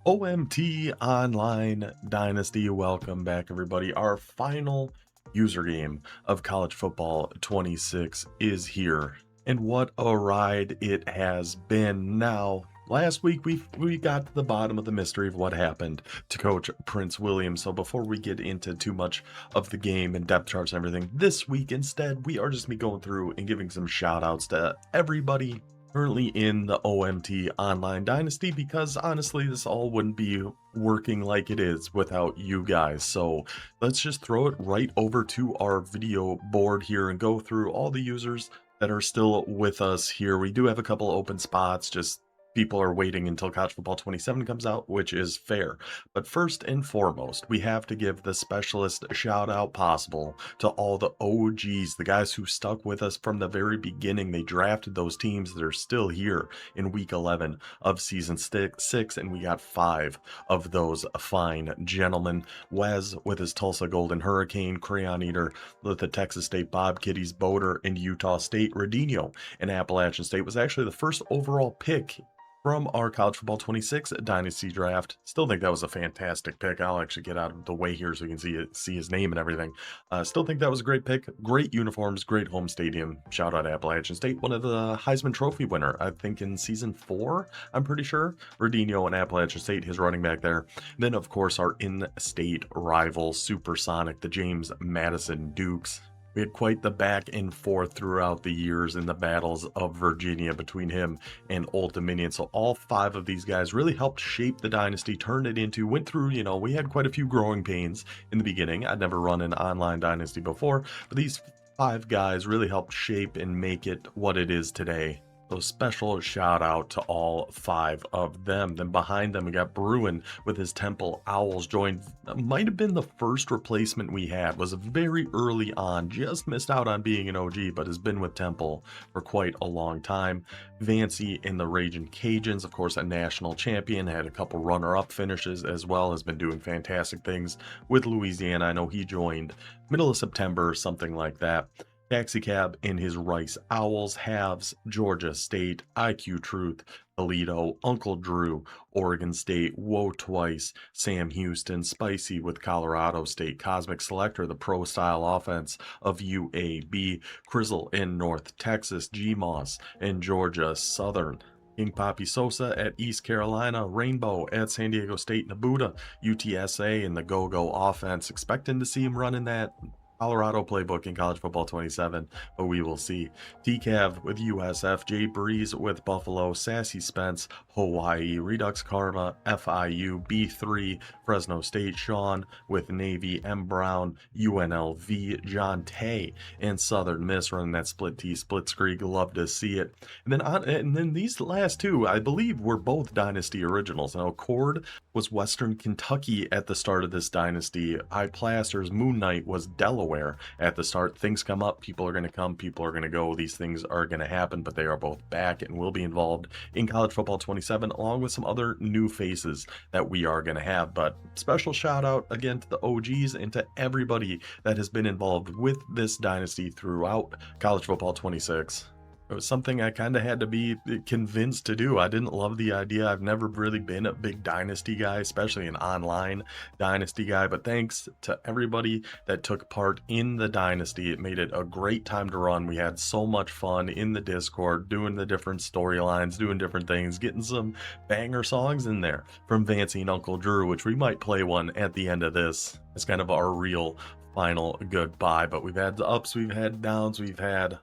OMT Online Dynasty. Welcome back, everybody. Our final user game of College Football 26 is here. And what a ride it has been. Now, last week we got to the bottom of the mystery of what happened to Coach Prince William. So before we get into too much of the game and depth charts and everything, this week instead, we are just me going through and giving some shout outs to everybody currently in the OMT Online Dynasty, because honestly, this all wouldn't be working like it is without you guys. So let's just throw it right over to our video board here and go through all the users that are still with us here. We do have a couple open spots, just people are waiting until College Football 27 comes out, which is fair. But first and foremost, we have to give the specialist shout out possible to all the OGs, the guys who stuck with us from the very beginning. They drafted those teams that are still here in week 11 of season 6, and we got 5 of those fine gentlemen. Wes with his Tulsa Golden Hurricane, Crayon Eater with the Texas State Bob Kitties, Boater in Utah State, Radino in Appalachian State was actually the first overall pick from our College Football 26 Dynasty draft. Still think that was a fantastic pick. I'll actually get out of the way here so you can see his name and everything. Still think that was a great pick. Great uniforms, great home stadium. Shout out Appalachian State. One of the Heisman Trophy winner, I think in season 4, I'm pretty sure. Radino and Appalachian State, his running back there. Then, of course, our in-state rival, Supersonic, the James Madison Dukes. We had quite the back and forth throughout the years in the battles of Virginia between him and Old Dominion. So all 5 of these guys really helped shape the dynasty, turned it into, went through, we had quite a few growing pains in the beginning. I'd never run an online dynasty before, but these 5 guys really helped shape and make it what it is today. So special shout out to all 5 of them. Then behind them, we got Bruin with his Temple Owls, joined, might have been the first replacement we had, was very early on, just missed out on being an OG, but has been with Temple for quite a long time. Vancy in the Raging Cajuns, of course, a national champion, had a couple runner-up finishes as well, has been doing fantastic things with Louisiana. I know he joined middle of September, something like that. Taxi Cab in his Rice Owls, Halves, Georgia State, IQ Truth, Toledo, Uncle Drew, Oregon State, Woe Twice, Sam Houston, Spicy with Colorado State, Cosmic Selector, the pro-style offense of UAB, Crizzle in North Texas, GMOS in Georgia Southern, King Poppy Sosa at East Carolina, Rainbow at San Diego State, Nabuda, UTSA in the Go-Go offense, expecting to see him running that Colorado playbook in College Football 27, but we will see. TCAV with USF, Jay Breeze with Buffalo, Sassy Spence, Hawaii, Redux Karma, FIU, B3, Fresno State, Sean with Navy, M Brown, UNLV, John Tay, and Southern Miss running that split T, split screen. Love to see it. And then these last 2, I believe, were both Dynasty originals. Now, Cord was Western Kentucky at the start of this Dynasty. I Plasters, Moon Knight was Delaware at the start. Things come up, people are going to come, people are going to go. These things are going to happen, but they are both back and will be involved in College Football 27, along with some other new faces that we are going to have. But special shout out again to the OGs and to everybody that has been involved with this dynasty throughout College Football 26. It was something I kind of had to be convinced to do. I didn't love the idea. I've never really been a big dynasty guy, especially an online dynasty guy. But thanks to everybody that took part in the dynasty, it made it a great time to run. We had so much fun in the Discord, doing the different storylines, doing different things, getting some banger songs in there from Vancy and Uncle Drew, which we might play one at the end of this. It's kind of our real final goodbye. But we've had the ups, we've had downs, we've had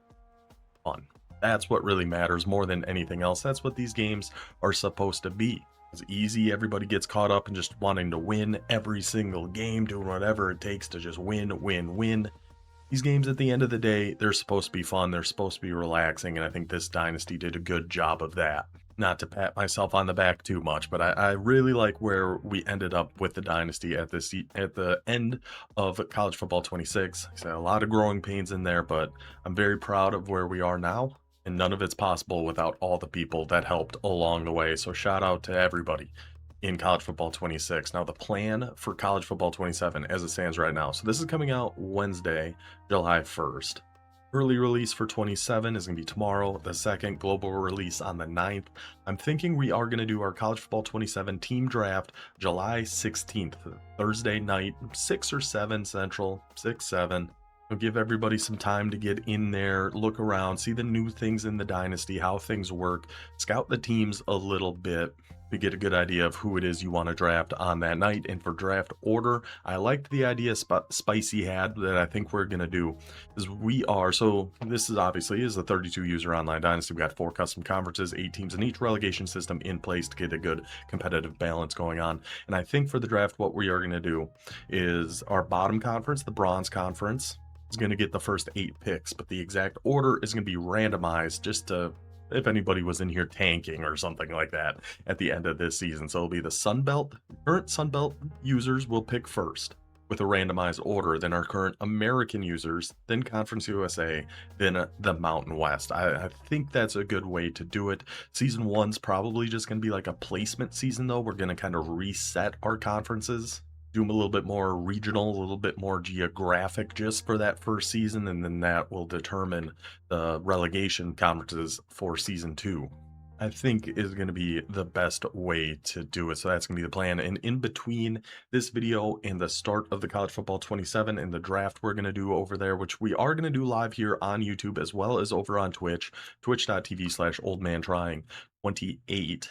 fun. That's what really matters more than anything else. That's what these games are supposed to be. It's easy. Everybody gets caught up in just wanting to win every single game, doing whatever it takes to just win, win, win. These games, at the end of the day, they're supposed to be fun. They're supposed to be relaxing. And I think this dynasty did a good job of that. Not to pat myself on the back too much, but I really like where we ended up with the dynasty at the end of College Football 26. I said a lot of growing pains in there, but I'm very proud of where we are now. And none of it's possible without all the people that helped along the way. So shout out to everybody in College Football 26. Now, the plan for College Football 27 as it stands right now. So this is coming out Wednesday, July 1st. Early release for 27 is going to be tomorrow, the second global release on the 9th. I'm thinking we are going to do our college football 27 team draft July 16th, Thursday night, 6 or 7 central, 6, 7. We'll give everybody some time to get in there, look around, see the new things in the Dynasty, how things work, scout the teams a little bit to get a good idea of who it is you want to draft on that night. And for draft order, I liked the idea Spicy had that I think we're going to do is so this is obviously a 32 user online Dynasty. We got 4 custom conferences, 8 teams in each relegation system in place to get a good competitive balance going on. And I think for the draft, what we are going to do is our bottom conference, the bronze conference, is going to get the first 8 picks, but the exact order is going to be randomized just to if anybody was in here tanking or something like that at the end of this season. So it'll be the Sunbelt, current Sunbelt users will pick first with a randomized order, then our current American users, then Conference USA, then the Mountain West. I think that's a good way to do it. Season 1's probably just going to be like a placement season, though. We're going to kind of reset our conferences, do them a little bit more regional, a little bit more geographic just for that first season, and then that will determine the relegation conferences for season 2. I think is going to be the best way to do it. So that's going to be the plan. And in between this video and the start of the college football 27 and the draft we're going to do over there, which we are going to do live here on YouTube as well as over on Twitch, twitch.tv/oldmantrying28.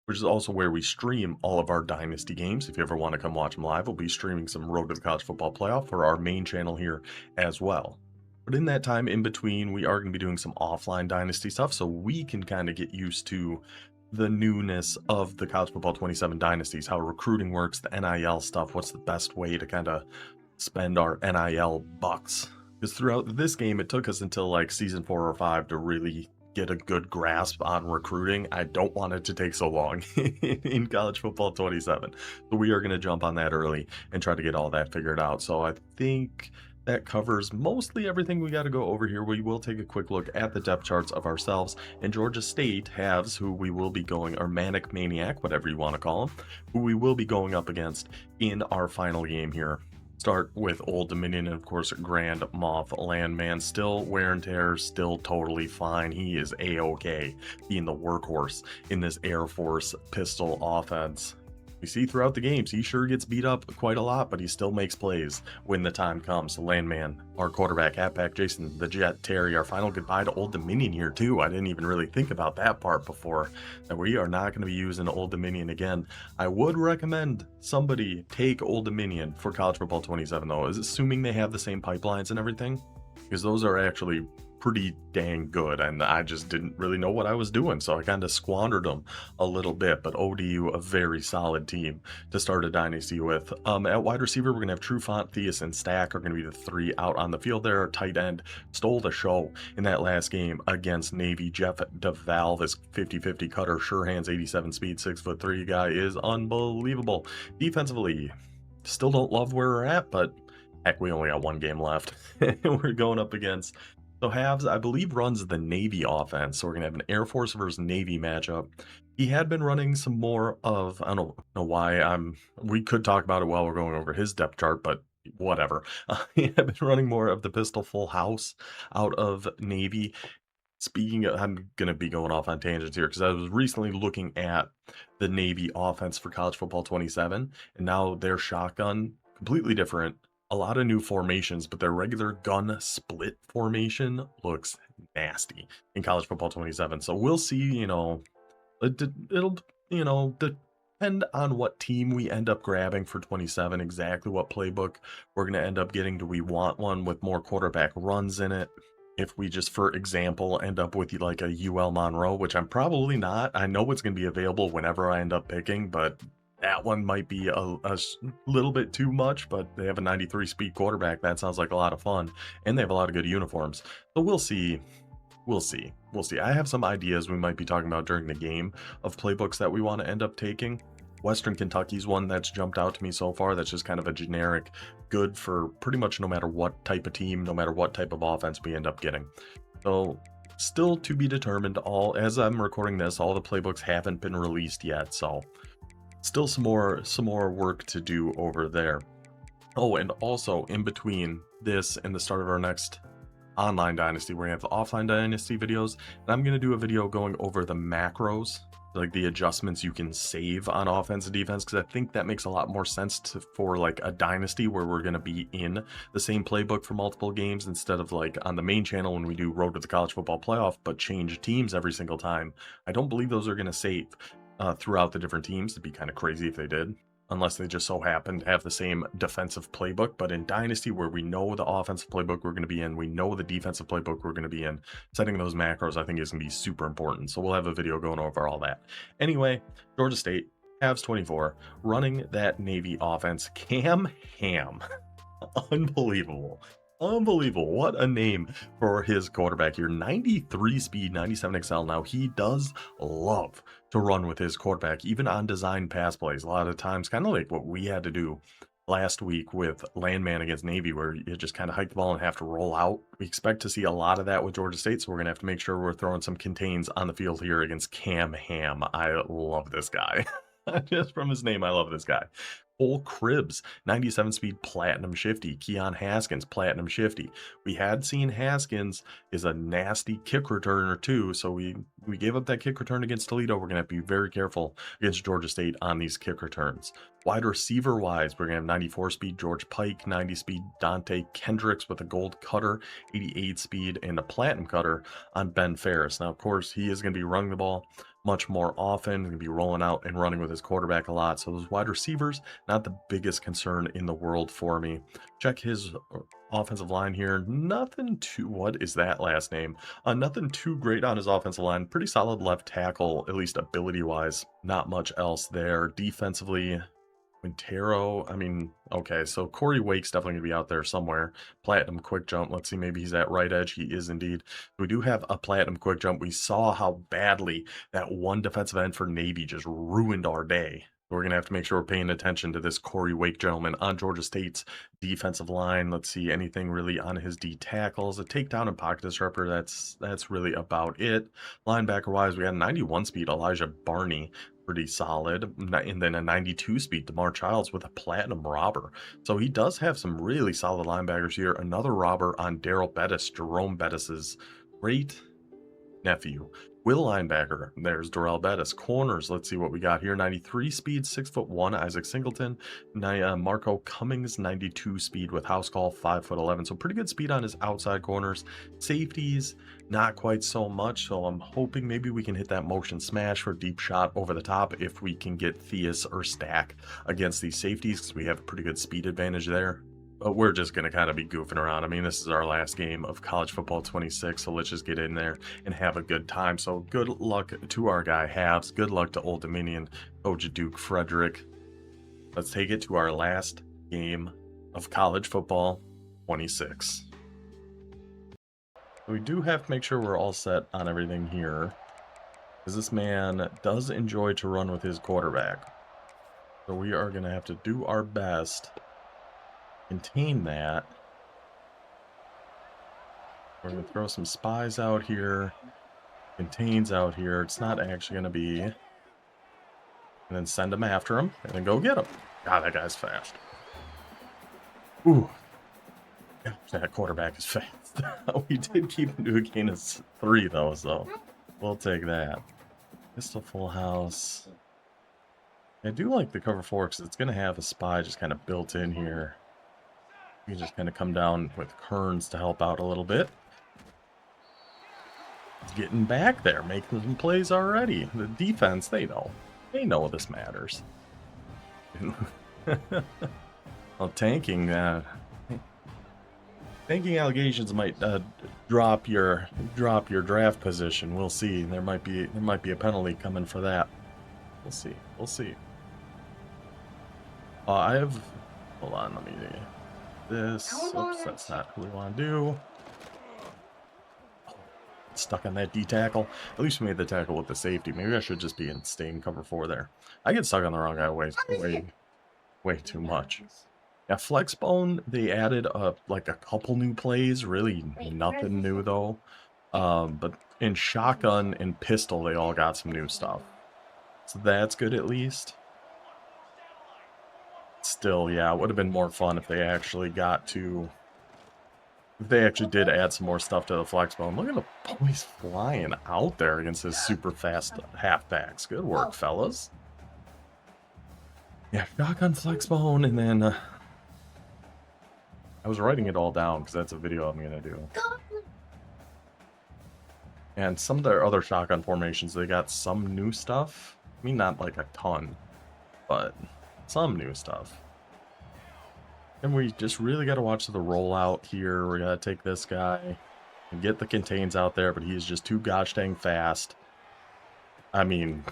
which is also where we stream all of our Dynasty games. If you ever want to come watch them live, we'll be streaming some Road to the College Football Playoff for our main channel here as well. But in that time in between, we are going to be doing some offline Dynasty stuff, so we can kind of get used to the newness of the College Football 27 Dynasties, how recruiting works, the NIL stuff, what's the best way to kind of spend our NIL bucks. Because throughout this game, it took us until like season 4 or 5 to really get a good grasp on recruiting. I don't want it to take so long in college football 27. So we are going to jump on that early and try to get all that figured out. So I think that covers mostly everything we got to go over here. We will take a quick look at the depth charts of ourselves and Georgia State halves, who we will be going, or Manic Maniac, whatever you want to call them, who we will be going up against in our final game here. Start with Old Dominion and, of course, Grand Moff Landman. Still wear and tear, still totally fine. He is A-OK, being the workhorse in this Air Force pistol offense. We see throughout the games, he sure gets beat up quite a lot, but he still makes plays when the time comes. Landman, our quarterback, halfback Jason, the Jet Terry, our final goodbye to Old Dominion here too. I didn't even really think about that part before, that we are not going to be using Old Dominion again. I would recommend somebody take Old Dominion for college football 27 though, is assuming they have the same pipelines and everything, because those are actually pretty dang good, and I just didn't really know what I was doing, so I kind of squandered them a little bit. But ODU, a very solid team to start a Dynasty with. At wide receiver, we're gonna have Trufant, Theus, and Stack are gonna be the 3 out on the field there. Tight end stole the show in that last game against Navy. Jeff DeVal, this 50-50 cutter, sure hands, 87 speed, 6'3" guy, is unbelievable. Defensively, still don't love where we're at, but heck, we only got 1 game left. We're going up against, so halves, I believe, runs the Navy offense. So we're going to have an Air Force versus Navy matchup. He had been running some more of, I don't know why, we could talk about it while we're going over his depth chart, but whatever. He had been running more of the pistol full house out of Navy. Speaking of, I'm going to be going off on tangents here because I was recently looking at the Navy offense for college football 27, and now their shotgun, completely different. A lot of new formations, but their regular gun split formation looks nasty in college football 27. So we'll see, it'll, depend on what team we end up grabbing for 27, exactly what playbook we're going to end up getting. Do we want one with more quarterback runs in it? If we just, for example, end up with like a UL Monroe, which I'm probably not. I know it's going to be available whenever I end up picking, but that one might be a little bit too much, but they have a 93 speed quarterback. That sounds like a lot of fun, and they have a lot of good uniforms. So we'll see. I have some ideas we might be talking about during the game of playbooks that we want to end up taking. Western Kentucky's one that's jumped out to me so far. That's just kind of a generic, good for pretty much no matter what type of team, no matter what type of offense we end up getting. So still to be determined. As I'm recording this, all the playbooks haven't been released yet, so still some more work to do over there. Oh, and also in between this and the start of our next online Dynasty. We're going to have offline Dynasty videos, and I'm going to do a video going over the macros, like the adjustments you can save on offense and defense, because I think that makes a lot more sense for like a Dynasty where we're going to be in the same playbook for multiple games instead of like on the main channel when we do Road to the College Football Playoff, but change teams every single time. I don't believe those are going to save throughout the different teams. It'd be kind of crazy if they did, unless they just so happen to have the same defensive playbook. But in Dynasty, where we know the offensive playbook we're going to be in, we know the defensive playbook we're going to be in, setting those macros, I think, is going to be super important. So we'll have a video going over all that. Anyway, Georgia State, Cavs 24, running that Navy offense. Cam Ham. Unbelievable. Unbelievable. What a name for his quarterback here. 93 speed, 97 XL. Now, he does love to run with his quarterback, even on design pass plays. A lot of times, kind of like what we had to do last week with Landman against Navy, where you just kind of hike the ball and have to roll out. We expect to see a lot of that with Georgia State, so we're going to have to make sure we're throwing some contains on the field here against Cam Ham. I love this guy. Just from his name, I love this guy. Cole Cribbs, 97 speed, platinum shifty. Keon Haskins, platinum shifty. We had seen Haskins is a nasty kick returner too, so we gave up that kick return against Toledo. We're going to have to be very careful against Georgia State on these kick returns. Wide receiver wise, we're going to have 94 speed George Pike, 90 speed Dante Kendricks with a gold cutter, 88 speed, and a platinum cutter on Ben Ferris. Now, of course, he is going to be running the ball much more often, going to be rolling out and running with his quarterback a lot. So those wide receivers, not the biggest concern in the world for me. Check his offensive line here. Nothing too, what is that last name? Nothing too great on his offensive line. Pretty solid left tackle, at least ability-wise. Not much else there. Defensively, Quintero, I mean, okay, so Corey Wake's definitely going to be out there somewhere. Platinum quick jump. Let's see, maybe he's at right edge. He is indeed. We do have a platinum quick jump. We saw how badly that one defensive end for Navy just ruined our day. We're going to have to make sure we're paying attention to this Corey Wake gentleman on Georgia State's defensive line. Let's see, anything really on his D tackles. A takedown and pocket disruptor, that's really about it. Linebacker-wise, we got 91 speed Elijah Barney. Pretty solid, and then a 92 speed DeMar Childs with a platinum robber. So he does have some really solid linebackers here. Another robber on Daryl Bettis, Jerome Bettis's great nephew. Will linebacker, there's Darrell Bettis. Corners, let's see what we got here. 93 speed, 6'1", Isaac Singleton. Marco Cummings, 92 speed with house call, 5'11". So pretty good speed on his outside corners. Safeties, not quite so much. So I'm hoping maybe we can hit that motion smash for deep shot over the top if we can get Theus or Stack against these safeties, because we have a pretty good speed advantage there. But we're just going to kind of be goofing around. I mean, this is our last game of College Football 26, so let's just get in there and have a good time. So good luck to our guy Habs. Good luck to Old Dominion, Coach Duke Frederick. Let's take it to our last game of College Football 26. We do have to make sure we're all set on everything here, because this man does enjoy to run with his quarterback. So we are going to have to do our best contain that. We're going to throw some spies out here, contains out here. It's not actually going to be. And then send them after him, and then go get him. God, that guy's fast. Ooh. That quarterback is fast. We did keep him to a gain of 3, though, so we'll take that. Pistol full house. I do like the cover 4 because it's going to have a spy just kind of built in here. You can just kind of come down with Kearns to help out a little bit. He's getting back there, making some plays already. The defense, they know. They know this matters. Well, tanking allegations might drop your draft position. We'll see. There might be a penalty coming for that. We'll see. We'll see. I have. Hold on. Let me do this. Oops, that's not what we want to do. Stuck on that D tackle. At least we made the tackle with the safety. Maybe I should just be in staying cover 4 there. I get stuck on the wrong guy way too much. Yeah, Flexbone, they added like a couple new plays. Really nothing new though. But in shotgun and pistol, they all got some new stuff. So that's good at least. Still, yeah, it would have been more fun if they actually got to They actually did add some more stuff to the flex bone. Look at the boys flying out there against his super fast halfbacks. Good work, fellas. Yeah, shotgun flex bone, and then I was writing it all down because that's a video I'm gonna do. And some of their other shotgun formations, they got some new stuff. I mean, not like a ton, but some new stuff. And we just really got to watch the rollout here. We got to take this guy and get the contains out there, but he's just too gosh dang fast. I mean,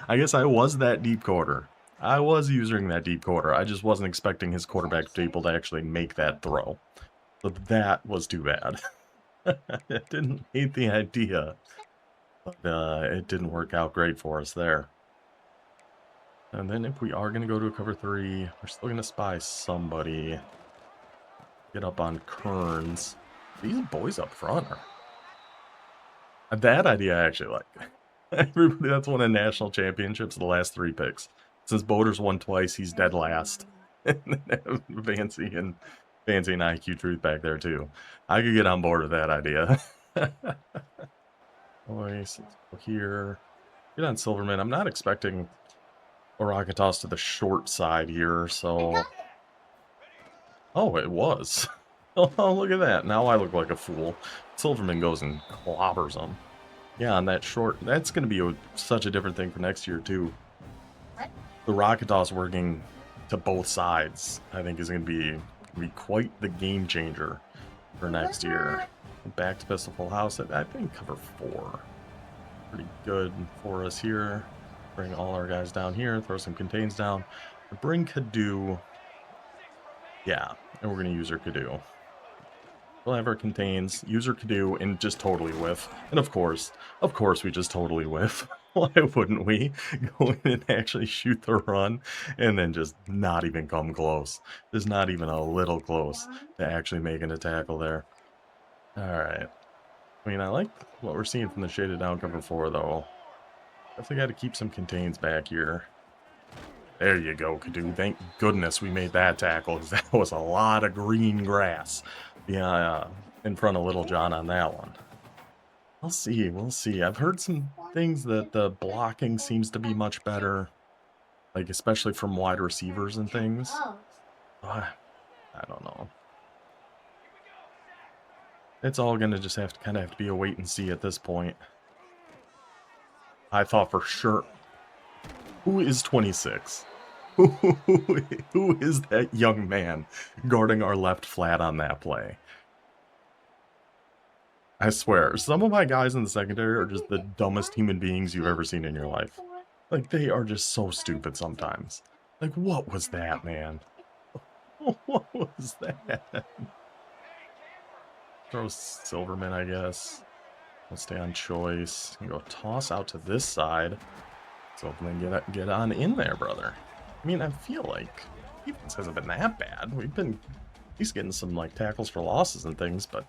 I guess I was that deep quarter. I was using that deep quarter. I just wasn't expecting his quarterback to be able to actually make that throw. So that was too bad. I didn't hate the idea, but it didn't work out great for us there. And then if we are going to go to a cover 3, we're still going to spy somebody. Get up on Kearns. These boys up front are... That idea I actually like. Everybody that's won a national championships the last 3 picks. Since Boder's won twice, he's dead last. And then have Fancy and IQ Truth back there too. I could get on board with that idea. Boys, let's go here. Get on Silverman. I'm not expecting a rocket toss to the short side here, so... Oh, it was. Oh, look at that. Now I look like a fool. Silverman goes and clobbers him. Yeah, on that short... That's going to be such a different thing for next year, too. The rocket toss working to both sides, I think, is going to be quite the game changer for next year. Back to pistol full house. I think cover 4. Pretty good for us here. Bring all our guys down here. Throw some contains down. Bring Kadu. Yeah, and we're going to use our Kadu. We'll have our contains, use our Kadu, and just totally whiff. And of course, we just totally whiff. Why wouldn't we go in and actually shoot the run and then just not even come close? Just not even a little close to actually making a tackle there. Alright. I mean, I like what we're seeing from the shaded down cover 4, though. Definitely got to keep some contains back here. There you go, Kadu. Thank goodness we made that tackle, because that was a lot of green grass. Yeah, in front of Little John on that one. We'll see, we'll see. I've heard some things that the blocking seems to be much better. Like, especially from wide receivers and things. I don't know. It's all going to just kind of have to be a wait and see at this point. I thought for sure... Who is 26? Who is that young man guarding our left flat on that play? I swear, some of my guys in the secondary are just the dumbest human beings you've ever seen in your life. Like, they are just so stupid sometimes. Like, what was that, man? What was that? Throw Silverman, I guess. We'll stay on choice. Go toss out to this side. So then get on in there, brother. I mean, I feel like defense hasn't been that bad. We've been at least getting some like tackles for losses and things, but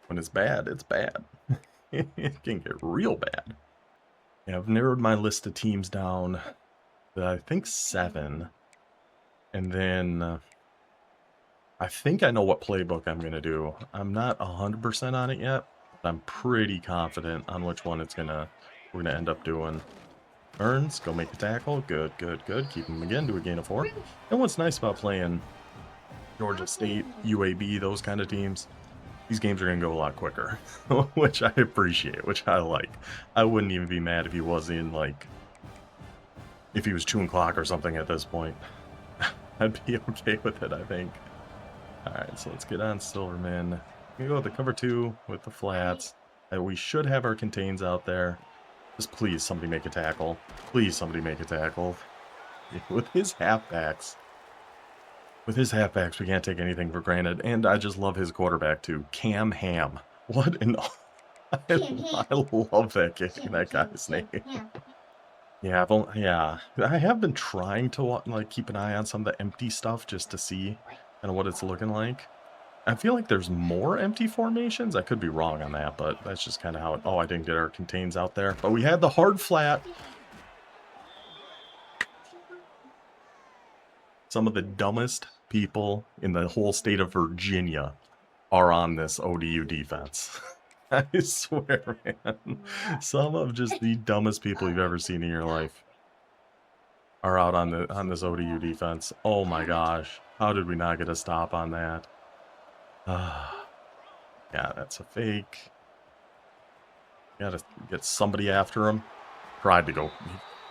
when it's bad, it's bad. It can get real bad. Yeah, I've narrowed my list of teams down to, I think, 7. And then I think I know what playbook I'm going to do. I'm not 100% on it yet, but I'm pretty confident on which one we're going to end up doing. Burns, go make a tackle. Good, good, good. Keep him again to a gain of 4. And what's nice about playing Georgia State, UAB, those kind of teams, these games are going to go a lot quicker, which I appreciate, which I like. I wouldn't even be mad if he was in, like, if he was chewing clock or something at this point. I'd be okay with it, I think. Alright, so let's get on Silverman. We go with the cover 2 with the flats. And we should have our contains out there. Just please somebody make a tackle. Please somebody make a tackle. With his halfbacks. With his halfbacks, we can't take anything for granted. And I just love his quarterback too. Cam Ham. What an... I love that guy's name. Yeah, I have been trying to like keep an eye on some of the empty stuff just to see kind of what it's looking like. I feel like there's more empty formations. I could be wrong on that, but that's just kind of how it... Oh, I didn't get our contains out there. But we had the hard flat. Some of the dumbest people in the whole state of Virginia are on this ODU defense. I swear, man. Some of just the dumbest people you've ever seen in your life are out on this ODU defense. Oh my gosh. How did we not get a stop on that? Yeah, that's a fake. Gotta get somebody after him. Tried to go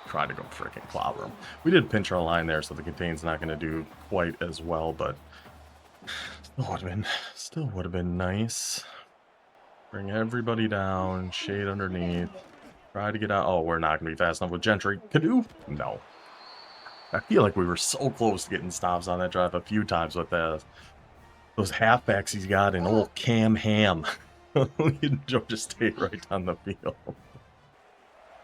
freaking clobber him. We did pinch our line there, so the contain's not going to do quite as well, but still would have been nice. Bring everybody down, shade underneath. Try to get out. Oh, we're not going to be fast enough with Gentry. Canoe? No. I feel like we were so close to getting stops on that drive a few times with those halfbacks he's got in old Cam Ham. In Georgia State right on the field. I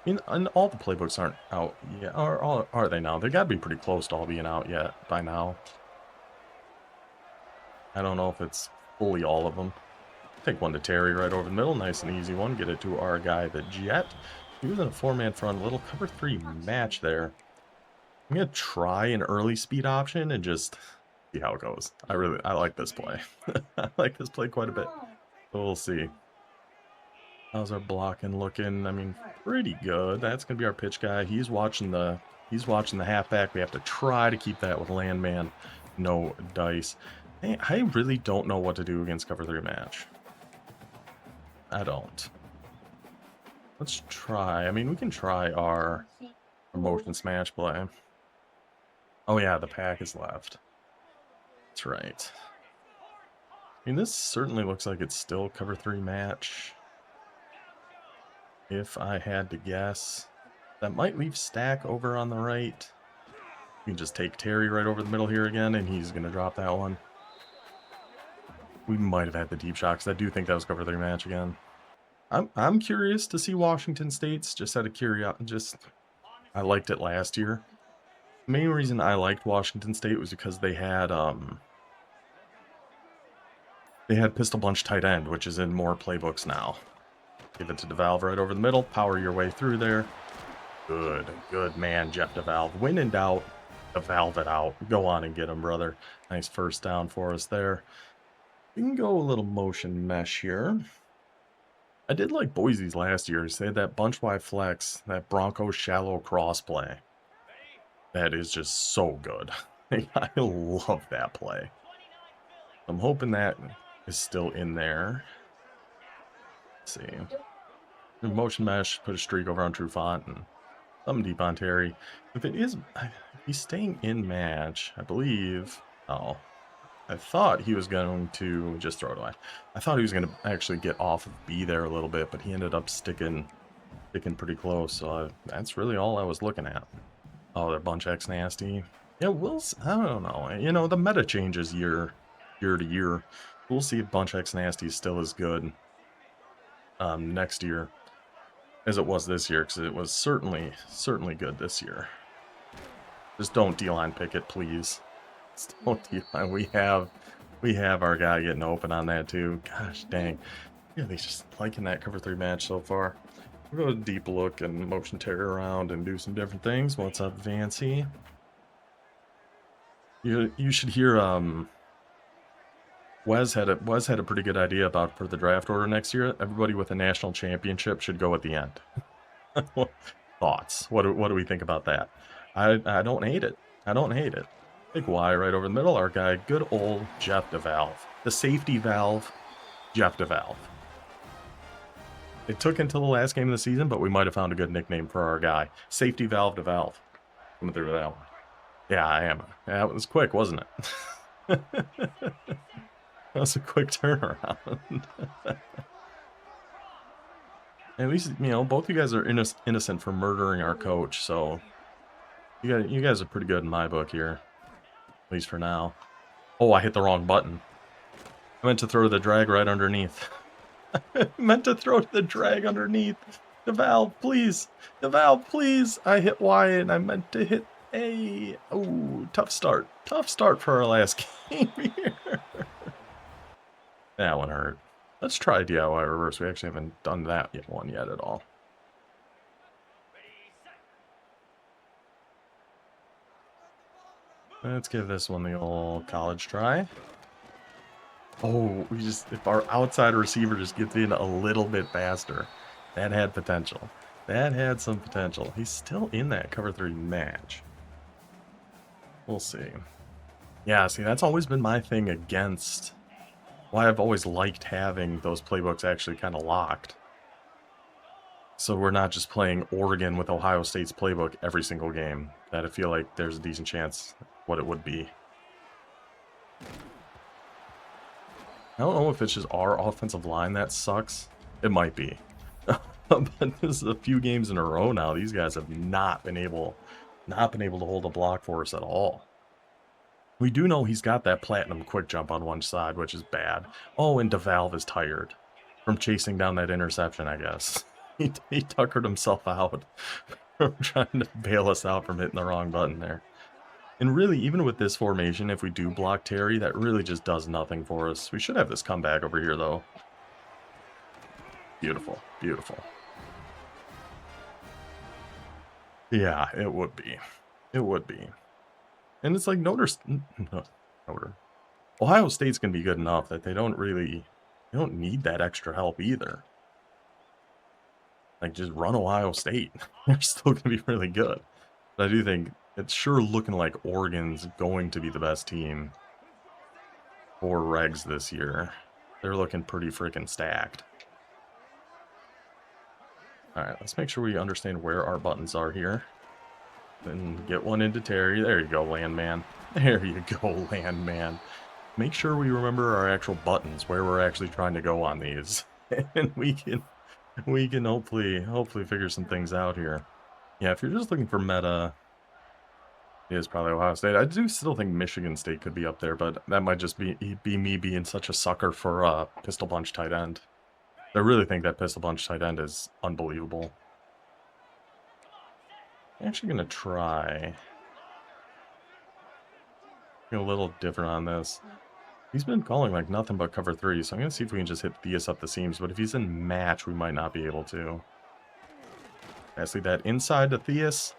mean, and all the playbooks aren't out yet. Are they now? They got to be pretty close to all being out yet by now. I don't know if it's fully all of them. Take one to Terry right over the middle. Nice and easy one. Get it to our guy, the Jet. He was in a 4-man front. Little cover 3 match there. I'm going to try an early speed option and just see how it goes. I like this play. I like this play quite a bit. So we'll see. How's our blocking looking? I mean, pretty good. That's going to be our pitch guy. He's watching the halfback. We have to try to keep that with landman. No dice. Hey, I really don't know what to do against cover 3 match. I don't. Let's try. I mean, we can try our motion smash play. Oh yeah, the pack is left. That's right. I mean, this certainly looks like it's still cover 3 match. If I had to guess, that might leave Stack over on the right. We can just take Terry right over the middle here again, and he's going to drop that one. We might have had the deep shot, because I do think that was cover 3 match again. I'm curious to see Washington State's, just out of curiosity. I liked it last year. The main reason I liked Washington State was because they had Pistol Bunch tight end, which is in more playbooks now. Give it to DeValve right over the middle. Power your way through there. Good man, Jeff DeValve. When in doubt, DeValve it out. Go on and get him, brother. Nice first down for us there. We can go a little motion mesh here. I did like Boise's last year. They had that bunch wide flex, that Broncos shallow cross play. That is just so good. I love that play. I'm hoping that is still in there. Let's see. Motion mesh, put a streak over on Trufant and something deep on Terry. If it is, he's staying in match, I believe. Oh, I thought he was going to just throw it away. I thought he was going to actually get off of B there a little bit, but he ended up sticking pretty close. So that's really all I was looking at. Oh, they're bunch X nasty. Yeah, I don't know. You know, the meta changes year to year. We'll see if bunch X nasty is still as good next year as it was this year, because it was certainly good this year. Just don't D-line pick it, please. Just don't D-line. We have our guy getting open on that too. Gosh dang. Really just liking that cover 3 match so far. We'll go deep look and motion terror around and do some different things. What's up, Vancy? You should hear Wes had a pretty good idea about for the draft order next year. Everybody with a national championship should go at the end. Thoughts? What do we think about that? I don't hate it. I don't hate it. Big Y right over the middle. Our guy, good old Jeff DeValve. The safety valve, Jeff DeValve. It took until the last game of the season, but we might have found a good nickname for our guy. Safety valve DeValve. Coming through that one. Yeah, I am. Yeah, it was quick, wasn't it? That was a quick turnaround. At least, you know, both you guys are innocent for murdering our coach, so you guys are pretty good in my book here. At least for now. Oh, I hit the wrong button. I meant to throw the drag right underneath. I meant to throw the drag underneath. DeValve, please. DeValve, please. I hit Y and I meant to hit A. Oh, tough start. Tough start for our last game here. That one hurt. Let's try DIY reverse. We actually haven't done that one yet at all. Let's give this one the old college try. Oh, if our outside receiver just gets in a little bit faster, that had potential. That had some potential. He's still in that cover 3 match. We'll see. Yeah, see, that's always been my thing against why I've always liked having those playbooks actually kind of locked. So we're not just playing Oregon with Ohio State's playbook every single game. That I feel like there's a decent chance what it would be. I don't know if it's just our offensive line that sucks. It might be. But this is a few games in a row now. These guys have not been able to hold a block for us at all. We do know he's got that platinum quick jump on one side, which is bad. Oh, and DeValve is tired from chasing down that interception, I guess. He tuckered himself out from trying to bail us out from hitting the wrong button there. And really, even with this formation, if we do block Terry, that really just does nothing for us. We should have this comeback over here, though. Beautiful, beautiful. Yeah, it would be. It would be. And it's like Ohio State's going to be good enough that they don't need that extra help either. Like, just run Ohio State. They're still going to be really good. But I do think it's sure looking like Oregon's going to be the best team for regs this year. They're looking pretty freaking stacked. Alright, let's make sure we understand where our buttons are here. Then get one into Terry. There you go, Landman. There you go, Landman. Make sure we remember our actual buttons, where we're actually trying to go on these. And we can hopefully figure some things out here. Yeah, if you're just looking for meta, it is probably Ohio State. I do still think Michigan State could be up there, but that might just be me being such a sucker for Pistol Bunch tight end. I really think that Pistol Bunch tight end is unbelievable. I'm actually going to try a little different on this. He's been calling like nothing but cover 3, so I'm going to see if we can just hit Theus up the seams, but if he's in match, we might not be able to. I see that inside to Theus.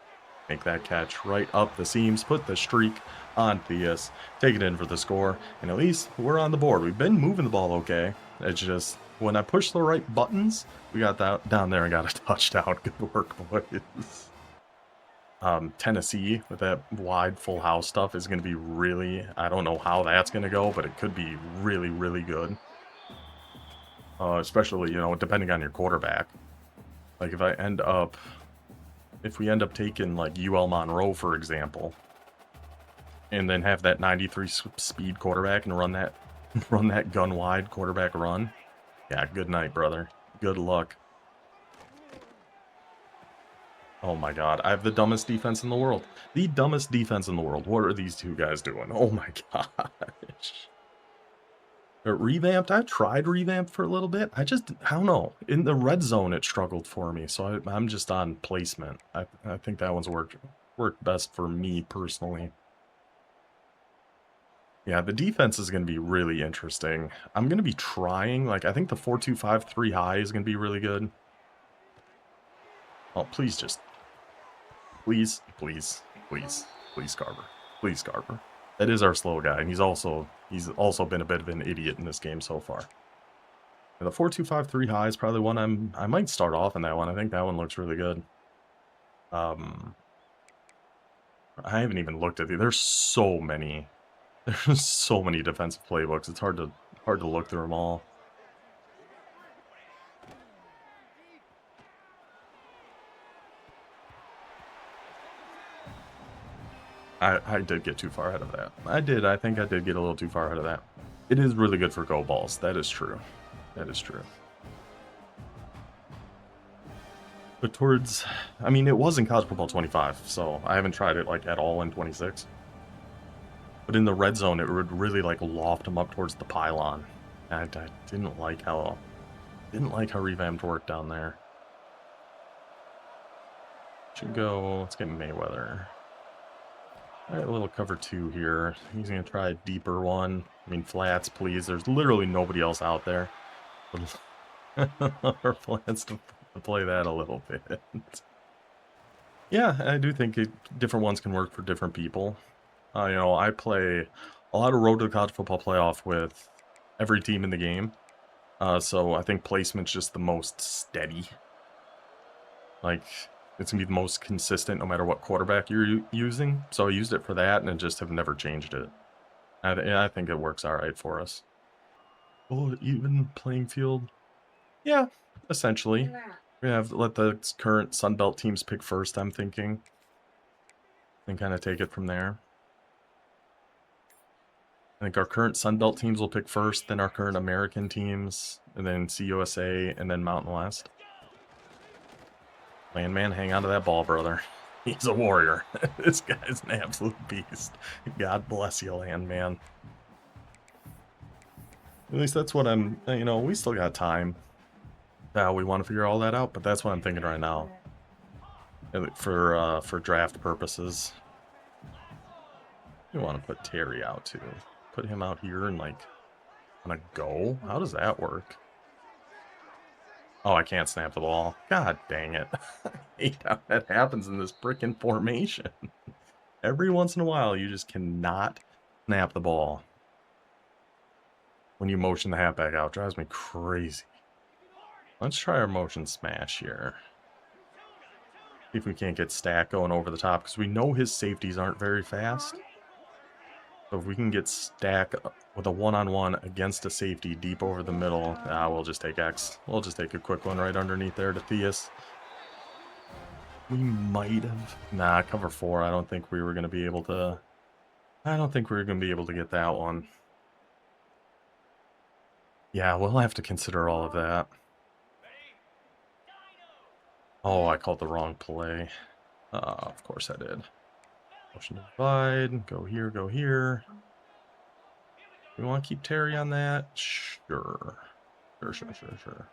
Make that catch right up the seams, put the streak on Theus, take it in for the score, and at least we're on the board. We've been moving the ball okay. It's just when I push the right buttons, we got that down there and got a touchdown. Good work, boys. Tennessee with that wide full house stuff is going to be really, I don't know how that's going to go, but it could be really, really good. Especially, depending on your quarterback. Like if we end up taking like UL Monroe, for example, and then have that 93 speed quarterback and run that gun wide quarterback run. Yeah, good night, brother. Good luck. Oh my god, I have the dumbest defense in the world. The dumbest defense in the world. What are these two guys doing? Oh my gosh. But revamped, I tried revamped for a little bit. I don't know. In the red zone, it struggled for me, so I'm just on placement. I think that one's worked best for me personally. Yeah, the defense is going to be really interesting. I'm going to be trying, I think the 4-2-5-3 high is going to be really good. Oh, please just... Please, Carver. Please, Carver. That is our slow guy, and he's also been a bit of an idiot in this game so far. And the 4-2-5-3 high is probably one I might start off in that one. I think that one looks really good. I haven't even looked at there's so many defensive playbooks. It's hard to look through them all. I did get too far ahead of that. I think I did get a little too far ahead of that. It is really good for go balls. That is true. That is true. But it was in College Football 25, so I haven't tried it at all in 26. But in the red zone, it would really loft them up towards the pylon. I didn't like how revamped worked down there. Should go. Let's get Mayweather. All right, a little cover 2 here. He's going to try a deeper one. Flats, please. There's literally nobody else out there. Our plans to play that a little bit. Yeah, I do think different ones can work for different people. You know, I play a lot of Road to the College Football Playoff with every team in the game. So I think placement's just the most steady. Like, it's going to be the most consistent no matter what quarterback you're using. So I used it for that and just have never changed it. I think it works all right for us. Oh, even playing field? Yeah, essentially. We have let the current Sunbelt teams pick first, I'm thinking. And kind of take it from there. I think our current Sunbelt teams will pick first, then our current American teams, and then CUSA, and then Mountain West. Landman, hang on to that ball, brother. He's a warrior. This guy's an absolute beast. God bless you, Landman. At least that's what I'm, you know, we still got time. We want to figure all that out, but that's what I'm thinking right now. For draft purposes. We want to put Terry out too. Put him out here and like on a go? How does that work? Oh, I can't snap the ball. God dang it. I hate how that happens in this frickin' formation. Every once in a while, you just cannot snap the ball. When you motion the halfback out, it drives me crazy. Let's try our motion smash here. See if we can't get Stack going over the top, because we know his safeties aren't very fast. So if we can get Stack with a one-on-one against a safety deep over the middle, we'll just take X. We'll just take a quick one right underneath there to Theus. We might have... Nah, cover 4. I don't think we were going to be able to... I don't think we were going to be able to get that one. Yeah, we'll have to consider all of that. Oh, I called the wrong play. Of course I did. Motion to divide. Go here, go here. We want to keep Terry on that? Sure. Sure.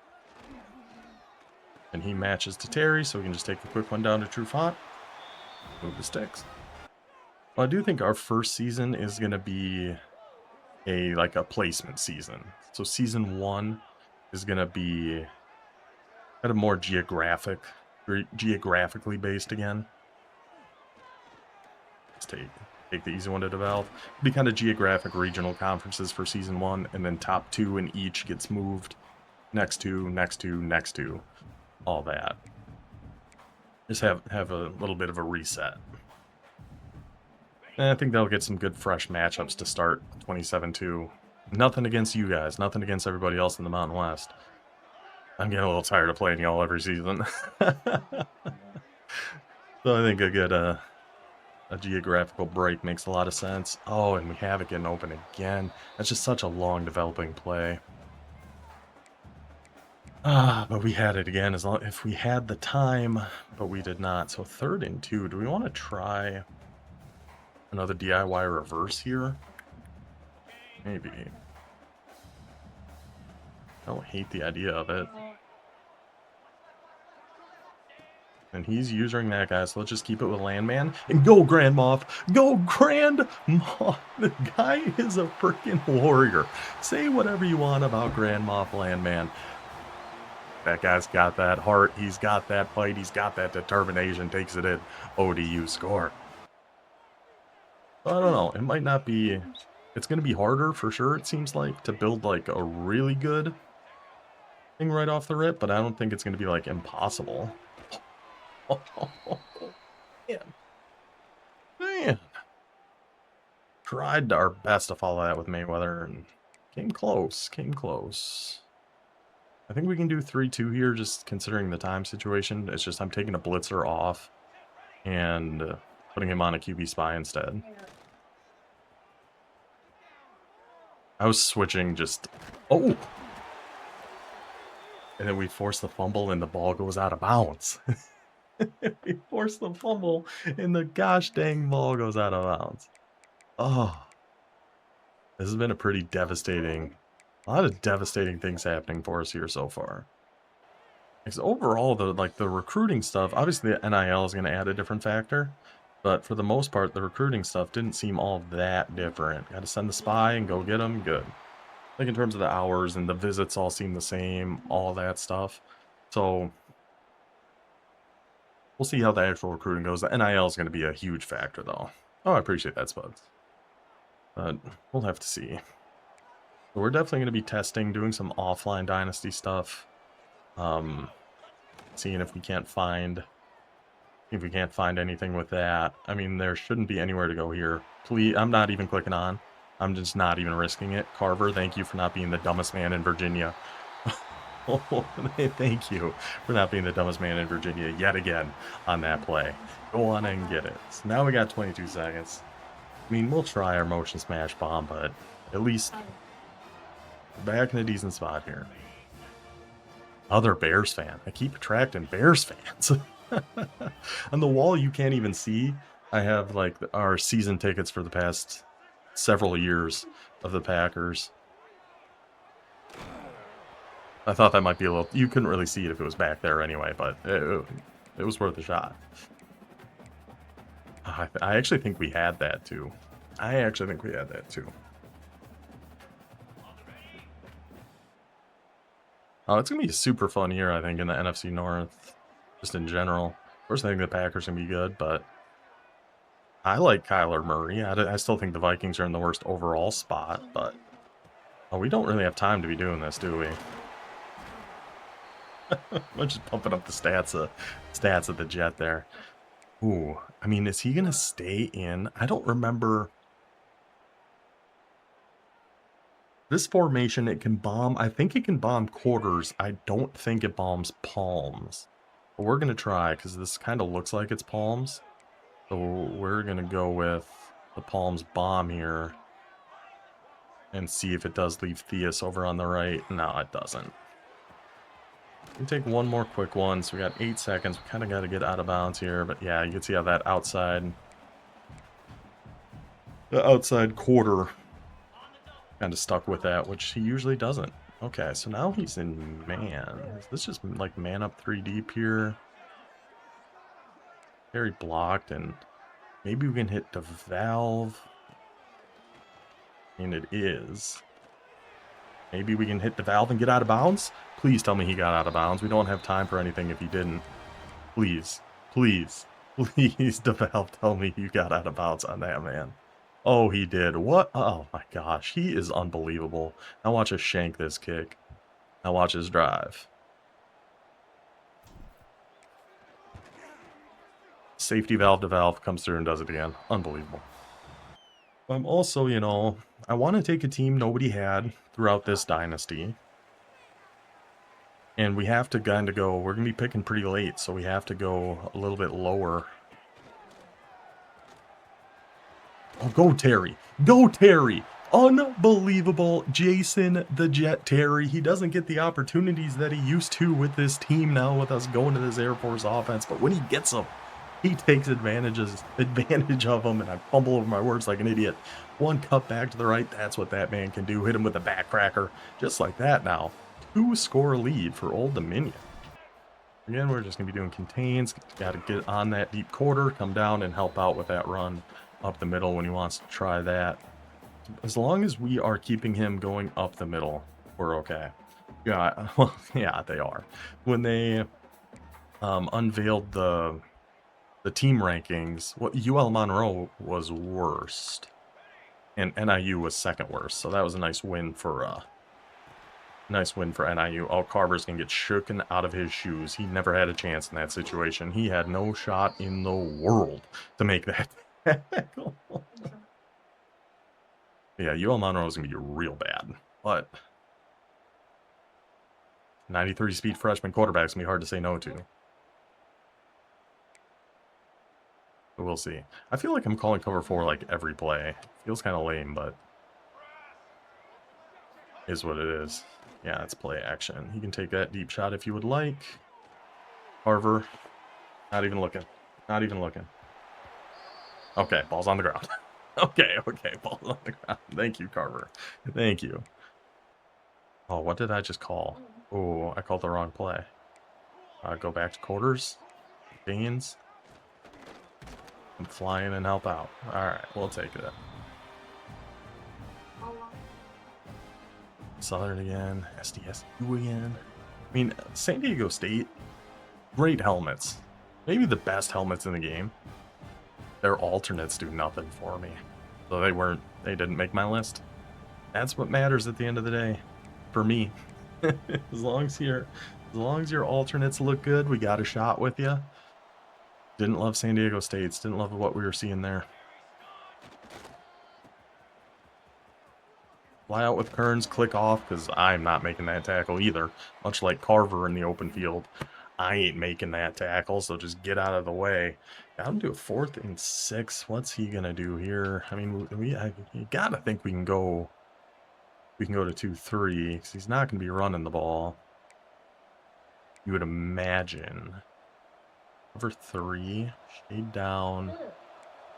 And he matches to Terry, so we can just take a quick one down to True Font. Move the sticks. Well, I do think our first season is going to be a placement season. So season 1 is going to be kind of more geographically based again. Let's take the easy one to develop. It'll be kind of geographic regional conferences for season 1, and then top 2 in each gets moved. Next two, all that. Just have a little bit of a reset. And I think they'll get some good fresh matchups to start 27-2. Nothing against you guys, nothing against everybody else in the Mountain West. I'm getting a little tired of playing y'all every season. So I think a geographical break makes a lot of sense. Oh, and we have it getting open again. That's just such a long developing play. But we had it again if we had the time, but we did not. So 3rd and 2. Do we want to try another DIY reverse here? Maybe. I don't hate the idea of it. And he's using that guy, so let's just keep it with Landman. And go, Grand Moff! Go, Grand Moff! The guy is a freaking warrior. Say whatever you want about Grand Moff Landman. That guy's got that heart, he's got that fight, he's got that determination, takes it in. ODU score. I don't know, it might not be... It's going to be harder, for sure, it seems like, to build, like, a really good thing right off the rip, but I don't think it's going to be, like, impossible. Man. Tried our best to follow that with Mayweather, and came close. I think we can do 3-2 here, just considering the time situation. It's just I'm taking a blitzer off and putting him on a QB spy instead. I was switching just... Oh! And then we force the fumble and the ball goes out of bounds. We force the fumble and the gosh dang ball goes out of bounds. Oh. This has been a pretty devastating... A lot of devastating things happening for us here so far. Because overall, the recruiting stuff, obviously the NIL is going to add a different factor. But for the most part, the recruiting stuff didn't seem all that different. Got to send the spy and go get them, good. Like in terms of the hours and the visits all seem the same, all that stuff. So we'll see how the actual recruiting goes. The NIL is going to be a huge factor though. Oh, I appreciate that, Spuds. But we'll have to see. We're definitely going to be testing, doing some offline Dynasty stuff. Seeing if we can't find anything with that. I mean, there shouldn't be anywhere to go here. Please, I'm not even clicking on. I'm just not even risking it. Carver, thank you for not being the dumbest man in Virginia. Oh, thank you for not being the dumbest man in Virginia yet again on that play. Go on and get it. So now we got 22 seconds. I mean, we'll try our motion smash bomb, but at least we're back in a decent spot here. Other Bears fan. I keep attracting Bears fans. On the wall, you can't even see. I have like our season tickets for the past several years of the Packers. I thought that might be a little... You couldn't really see it if it was back there anyway, but it was worth a shot. I actually think we had that too. Oh, it's going to be a super fun year, I think, in the NFC North, just in general. Of course, I think the Packers are going to be good, but I like Kyler Murray. I still think the Vikings are in the worst overall spot, but we don't really have time to be doing this, do we? I'm just pumping up the stats of the Jet there. Ooh, I mean, is he going to stay in? I don't remember... This formation, it can bomb. I think it can bomb quarters. I don't think it bombs palms. But we're going to try, because this kind of looks like it's palms. So we're going to go with the palms bomb here. And see if it does leave Theus over on the right. No, it doesn't. We take one more quick one. So we got 8 seconds. We kind of got to get out of bounds here. But yeah, you can see how that outside... The outside quarter... kind of stuck with that, which he usually doesn't. Okay, so now he's in man. Is this just like man up 3 deep here? Very blocked, and maybe we can hit the valve. And it is. Maybe we can hit the valve and get out of bounds? Please tell me he got out of bounds. We don't have time for anything if he didn't. Please, please, please, the valve, tell me you got out of bounds on that, man. Oh, he did. What? Oh, my gosh. He is unbelievable. Now watch us shank this kick. Now watch us drive. Safety valve to valve comes through and does it again. Unbelievable. I'm also, you know, I want to take a team nobody had throughout this dynasty. And we have to kind of go, we're going to be picking pretty late, so we have to go a little bit lower. Oh, go Terry. Go Terry. Unbelievable. Jason the Jet Terry. He doesn't get the opportunities that he used to with this team now with us going to this Air Force offense. But when he gets them, he takes advantage of them. And I fumble over my words like an idiot. One cut back to the right. That's what that man can do. Hit him with a backcracker. Just like that now. 2-score lead for Old Dominion. Again, we're just going to be doing contains. Got to get on that deep quarter. Come down and help out with that run up the middle when he wants to try that. As long as we are keeping him going up the middle, we're okay. Yeah, well, yeah, they are. When they unveiled the team rankings, UL Monroe was worst, and NIU was second worst. So that was a nice win for NIU. Oh, Carver's gonna get shooken out of his shoes. He never had a chance in that situation. He had no shot in the world to make that. Yeah, UL Monroe is going to be real bad, but 93 speed freshman quarterback's going to be hard to say no to. But we'll see. I feel like I'm calling cover 4 like every play. Feels kind of lame, but is what it is. Yeah, it's play action. He can take that deep shot if you would like. Carver, not even looking. Not even looking. Okay, ball's on the ground. Okay, ball's on the ground. Thank you, Carver. Thank you. Oh, what did I just call? Oh, I called the wrong play. Go back to quarters. Danes. I'm flying and help out. Alright, we'll take it. Southern again. SDSU again. I mean, San Diego State, great helmets. Maybe the best helmets in the game. Their alternates do nothing for me. So they didn't make my list. That's what matters at the end of the day. For me. as long as your alternates look good, we got a shot with you. Didn't love San Diego State's. Didn't love what we were seeing there. Fly out with Kearns, click off, because I'm not making that tackle either. Much like Carver in the open field. I ain't making that tackle, so just get out of the way. Got him to a 4th and 6. What's he gonna do here? I mean, you gotta think we can go to 2-3, because he's not gonna be running the ball. You would imagine. Cover 3, shade down.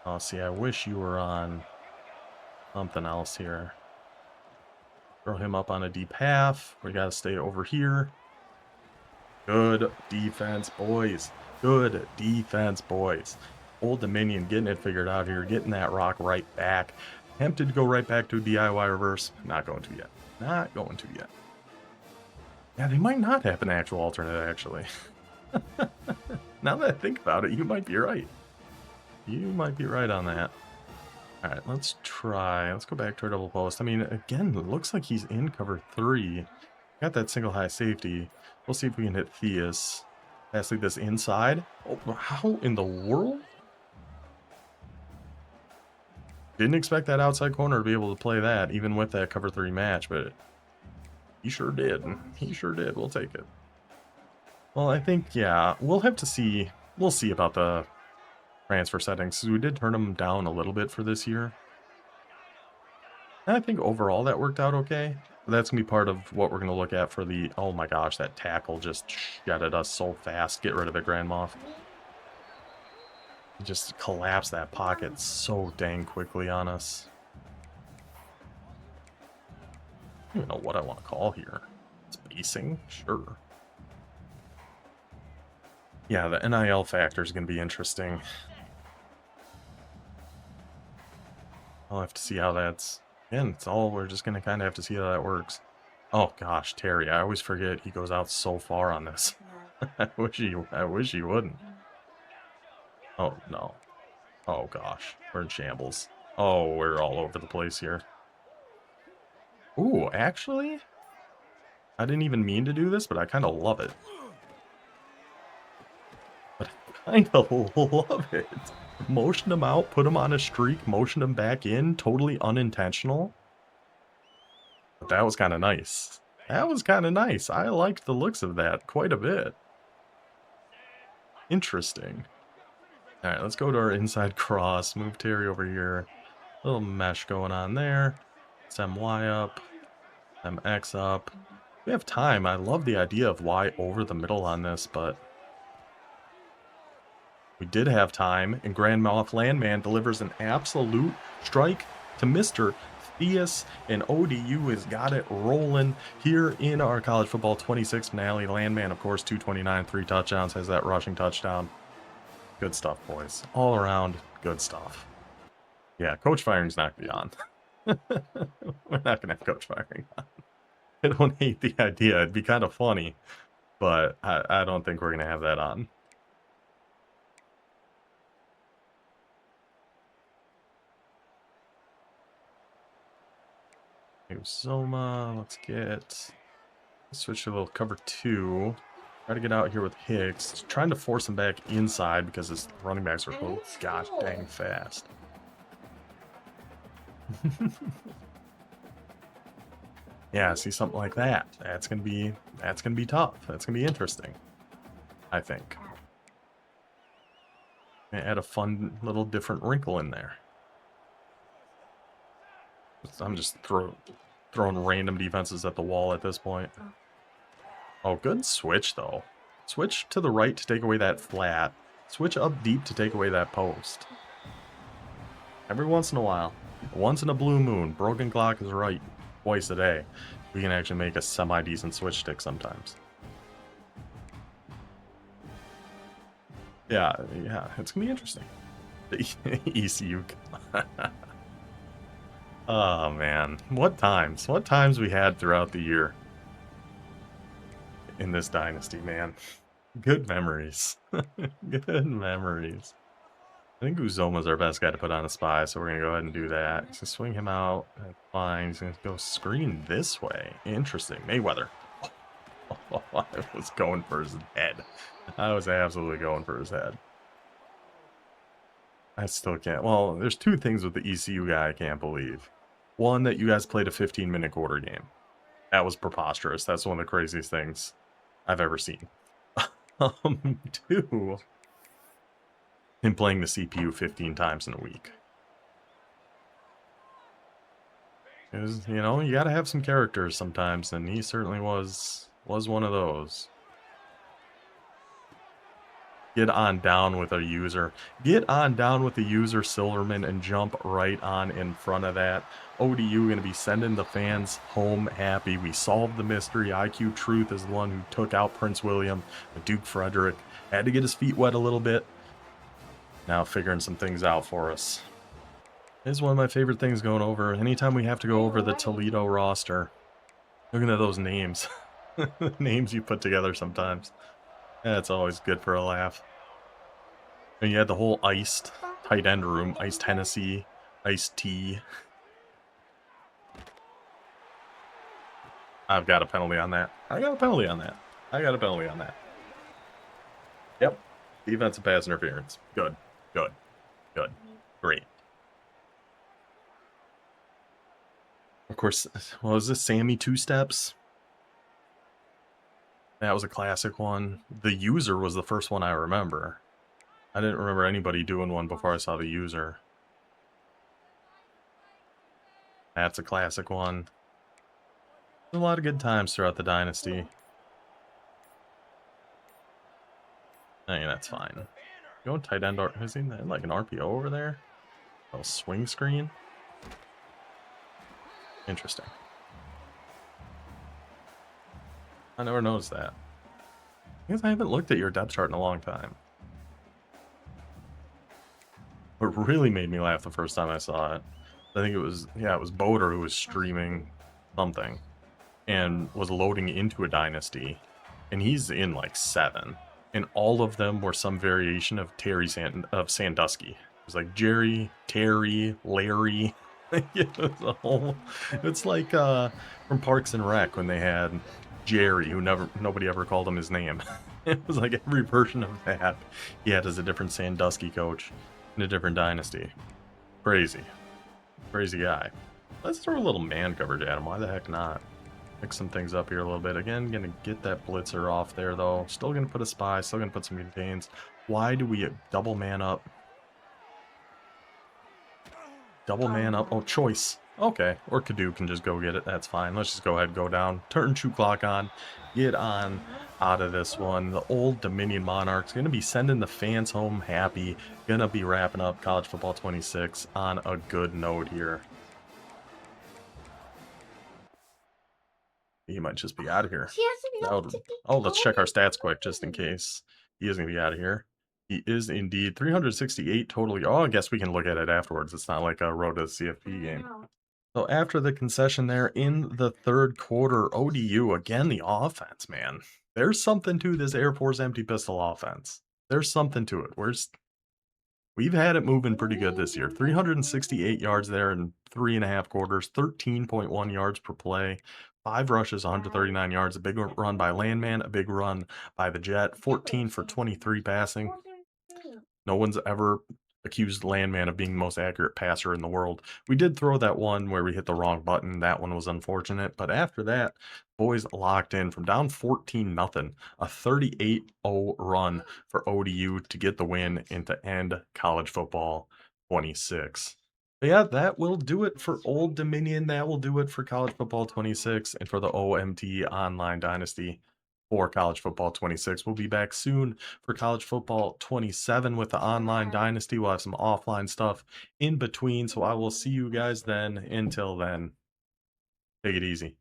Oh, see, I wish you were on something else here. Throw him up on a deep half. We got to stay over here. Good defense, boys. Good defense, boys. Old Dominion getting it figured out here. Getting that rock right back. Tempted to go right back to a DIY reverse. Not going to yet. Not going to yet. Yeah, they might not have an actual alternate, actually. Now that I think about it, you might be right. You might be right on that. Alright, let's try. Let's go back to our double post. I mean, again, it looks like he's in cover 3. Got that single high safety. We'll see if we can hit Theus. Pass like this inside. Oh, how in the world? Didn't expect that outside corner to be able to play that, even with that cover 3 match, but he sure did. He sure did. We'll take it. Well, I think, yeah, we'll have to see. We'll see about the transfer settings, because we did turn them down a little bit for this year. And I think overall that worked out okay. That's going to be part of what we're going to look at for the... Oh my gosh, that tackle just shot at us so fast. Get rid of it, Grand Moff. He just collapsed that pocket so dang quickly on us. I don't even know what I want to call here. Spacing? Sure. Yeah, the NIL factor is going to be interesting. I'll have to see how that's... Again, it's all... We're just going to kind of have to see how that works. Oh, gosh, Terry. I always forget he goes out so far on this. I wish he wouldn't. Oh, no. Oh, gosh. We're in shambles. Oh, we're all over the place here. Ooh, actually? I didn't even mean to do this, but I kind of love it. But I kind of love it. Motion him out, put him on a streak, motion him back in, totally unintentional. But that was kind of nice. That was kind of nice. I liked the looks of that quite a bit. Interesting. Alright, let's go to our inside cross. Move Terry over here. Little mesh going on there. Send Y up. Send X up. We have time. I love the idea of Y over the middle on this, but... We did have time, and Grand Moff Landman delivers an absolute strike to Mr. Theus, and ODU has got it rolling here in our college football 26 finale. Landman, of course, 229, 3 touchdowns, has that rushing touchdown. Good stuff, boys. All around, good stuff. Yeah, coach firing's not going to be on. We're not going to have coach firing on. I don't hate the idea. It'd be kind of funny, but I don't think we're going to have that on. Zoma, let's switch to a little cover 2. Try to get out here with Hicks. Trying to force him back inside because his running backs are so gosh dang fast. Yeah, see something like that. That's gonna be tough. That's gonna be interesting, I think. Add a fun little different wrinkle in there. I'm just throwing random defenses at the wall at this point. Oh, good switch, though. Switch to the right to take away that flat. Switch up deep to take away that post. Every once in a while. Once in a blue moon. Broken clock is right twice a day. We can actually make a semi-decent switch stick sometimes. Yeah, it's going to be interesting. The ECU... Oh, man. What times we had throughout the year in this dynasty, man. Good memories. Good memories. I think Uzoma's our best guy to put on a spy, so we're going to go ahead and do that. He's going to swing him out. That's fine. He's going to go screen this way. Interesting. Mayweather. Oh, I was going for his head. I was absolutely going for his head. I still can't. Well, there's two things with the ECU guy I can't believe. One, that you guys played a 15-minute quarter game. That was preposterous. That's one of the craziest things I've ever seen. Two, him playing the CPU 15 times in a week. Because, you know, you gotta have some characters sometimes, and he certainly was one of those. Get on down with a user. Get on down with the user, Silverman, and jump right on in front of that. ODU going to be sending the fans home happy. We solved the mystery. IQ Truth is the one who took out Prince William. Duke Frederick had to get his feet wet a little bit. Now figuring some things out for us. This is one of my favorite things going over. Anytime we have to go over the Toledo roster. Looking at those names. The names you put together sometimes. That's always good for a laugh. And you had the whole iced tight end room. Iced Hennessy. Iced tea. I've got a penalty on that. I got a penalty on that. I got a penalty on that. Yep. Defensive pass interference. Good. Good. Good. Great. Of course, what was this? Sammy Two Steps? That was a classic one. The user was the first one I remember. I didn't remember anybody doing one before I saw the user. That's a classic one. There's a lot of good times throughout the Dynasty. I mean, that's fine. Going tight end, is he like an RPO over there? A swing screen? Interesting. I never noticed that. I guess I haven't looked at your depth chart in a long time. What really made me laugh the first time I saw it, I think it was Boder who was streaming something and was loading into a Dynasty, and he's in like 7, and all of them were some variation of Sandusky. It was like Jerry, Terry, Larry. It's like from Parks and Rec when they had Jerry, who nobody ever called him his name. It was like every version of that he had as a different Sandusky coach in a different Dynasty. Crazy guy. Let's throw a little man coverage at him. Why the heck not? Mix some things up here a little bit. Again, gonna get that blitzer off there though. Still gonna put a spy. Still gonna put some contains. Why do we double man up? Double man up. Oh, choice. Okay. Or Kadu can just go get it. That's fine. Let's just go ahead and go down. Turn 2 clock on. Get on out of this one. The Old Dominion Monarchs going to be sending the fans home happy. Going to be wrapping up College Football 26 on a good note here. He might just be out of here. Oh, let's check our stats quick just in case. He is going to be out of here. He is indeed 368 totally. Oh, I guess we can look at it afterwards. It's not like a road to the CFP game. So after the concession there in the third quarter, ODU, again, the offense, man. There's something to this Air Force empty pistol offense. There's something to it. We've had it moving pretty good this year. 368 yards there in 3.5 quarters, 13.1 yards per play. 5 rushes, 139 yards, a big run by Landman, a big run by the Jet, 14 for 23 passing. No one's ever accused Landman of being the most accurate passer in the world. We did throw that one where we hit the wrong button. That one was unfortunate. But after that, boys locked in from down 14-0, a 38-0 run for ODU to get the win and to end college football 26. But yeah, that will do it for Old Dominion. That will do it for college football 26 and for the OMT Online Dynasty for college football 26. We'll be back soon for college football 27 with the Online Dynasty. We'll have some offline stuff in between. So I will see you guys then. Until then, take it easy.